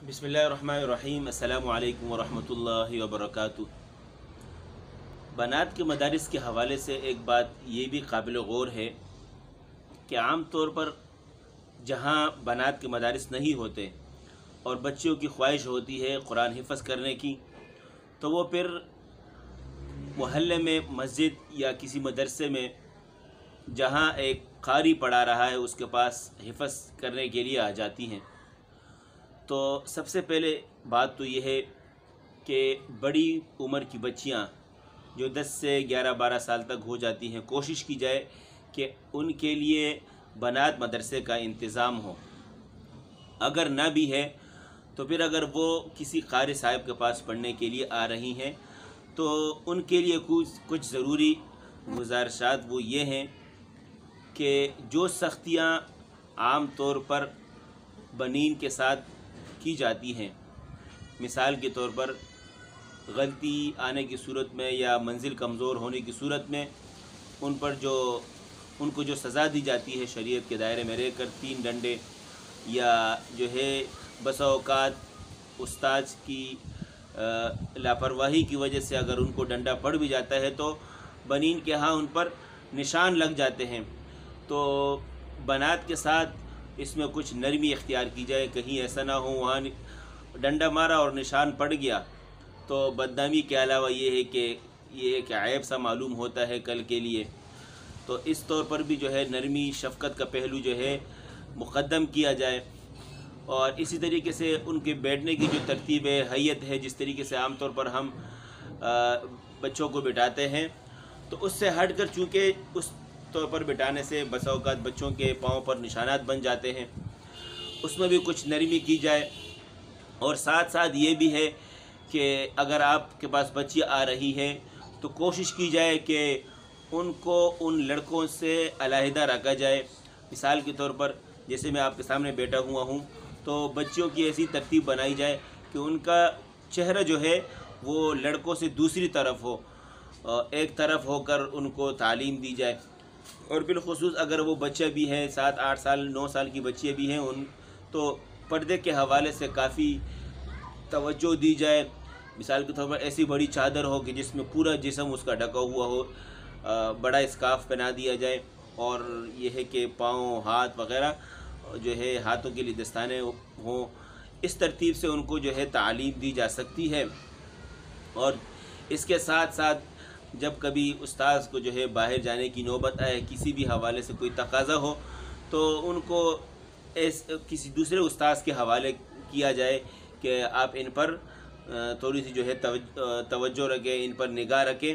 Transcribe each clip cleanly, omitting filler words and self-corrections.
बिस्मिल्लाहिर्रहमानिर्रहीम। अस्सलामु अलैकुम वरहमतुल्लाहि वबरकातुह। बनात के मदारिस के हवाले से एक बात ये भी काबिल गौर है कि आम तौर पर जहाँ बनात के मदारिस नहीं होते और बच्चों की ख्वाहिश होती है कुरान हिफ़्ज़ करने की, तो वो फिर मोहल्ले में मस्जिद या किसी मदरसे में जहाँ एक कारी पढ़ा रहा है उसके पास हिफ़्ज़ करने के लिए आ जाती हैं। तो सबसे पहले बात तो ये है कि बड़ी उम्र की बच्चियाँ जो 10 से 11-12 साल तक हो जाती हैं, कोशिश की जाए कि उनके लिए बनात मदरसे का इंतज़ाम हो। अगर ना भी है तो फिर अगर वो किसी कारी साहब के पास पढ़ने के लिए आ रही हैं तो उनके लिए कुछ ज़रूरी गुज़ारिशात वो ये हैं कि जो सख्तियाँ आम तौर पर बनीन के साथ की जाती हैं, मिसाल के तौर पर गलती आने की सूरत में या मंजिल कमज़ोर होने की सूरत में उनको जो सज़ा दी जाती है शरीयत के दायरे में रहकर 3 डंडे, या जो है बसा औकात उस्ताद की लापरवाही की वजह से अगर उनको डंडा पड़ भी जाता है तो बनीन के यहाँ उन पर निशान लग जाते हैं। तो बनात के साथ इसमें कुछ नरमी इख्तियार की जाए, कहीं ऐसा ना हो वहाँ डंडा मारा और निशान पड़ गया तो बदनामी के अलावा ये है कि ये एक ऐब सा मालूम होता है कल के लिए। तो इस तौर पर भी जो है नरमी शफ़क़त का पहलू जो है मुक़द्दम किया जाए। और इसी तरीके से उनके बैठने की जो तरतीब है, हैयत है, जिस तरीके से आम तौर पर हम बच्चों को बिठाते हैं, तो उससे हट कर चूँकि उस तौर पर बिठाने से बसा औक़ात बच्चों के पाँव पर निशानात बन जाते हैं, उसमें भी कुछ नरमी की जाए। और साथ साथ ये भी है कि अगर आपके पास बच्ची आ रही है तो कोशिश की जाए कि उनको उन लड़कों से अलहदा रखा जाए। मिसाल के तौर पर जैसे मैं आपके सामने बैठा हुआ हूँ तो बच्चियों की ऐसी तरतीब बनाई जाए कि उनका चेहरा जो है वो लड़कों से दूसरी तरफ हो, एक तरफ होकर उनको तालीम दी जाए। और बिलखुसूस अगर वो बच्चे भी हैं, 7-8 साल 9 साल की बच्चियाँ भी हैं, उन तो पर्दे के हवाले से काफ़ी तवज्जो दी जाए। मिसाल के तौर पर ऐसी बड़ी चादर हो कि जिसमें पूरा जिस्म उसका ढका हुआ हो, बड़ा स्कार्फ पहना दिया जाए, और ये है कि पाँव हाथ वग़ैरह जो है हाथों के लिए दस्ताने हों। इस तरतीब से उनको जो है तालीम दी जा सकती है। और इसके साथ साथ जब कभी उस्ताद को जो है बाहर जाने की नौबत आए, किसी भी हवाले से कोई तकाज़ा हो, तो उनको किसी दूसरे उस्ताद के हवाले किया जाए कि आप इन पर थोड़ी सी जो है तवज्जो रखें, इन पर निगाह रखें।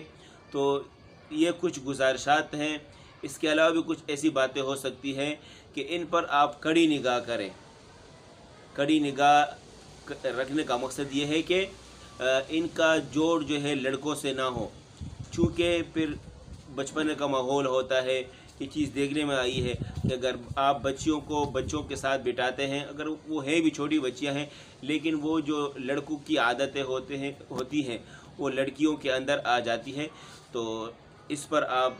तो ये कुछ गुज़ारिशात हैं। इसके अलावा भी कुछ ऐसी बातें हो सकती हैं कि इन पर आप कड़ी निगाह करें। कड़ी निगाह रखने का मकसद ये है कि इनका जोड़ जो है लड़कों से ना हो, चूँकि फिर बचपन का माहौल होता है। ये चीज़ देखने में आई है कि अगर आप बच्चों के साथ बिठाते हैं, अगर वो हैं भी छोटी बच्चियां हैं, लेकिन वो जो लड़कों की आदतें होती हैं वो लड़कियों के अंदर आ जाती हैं, तो इस पर आप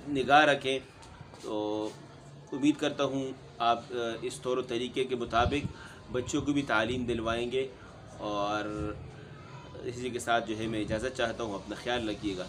निगाह रखें। तो उम्मीद करता हूँ आप इस तौर तरीके के मुताबिक बच्चों को भी तालीम दिलवाएंगे। और इसी के साथ जो है मैं इजाज़त चाहता हूँ। अपना ख्याल रखिएगा।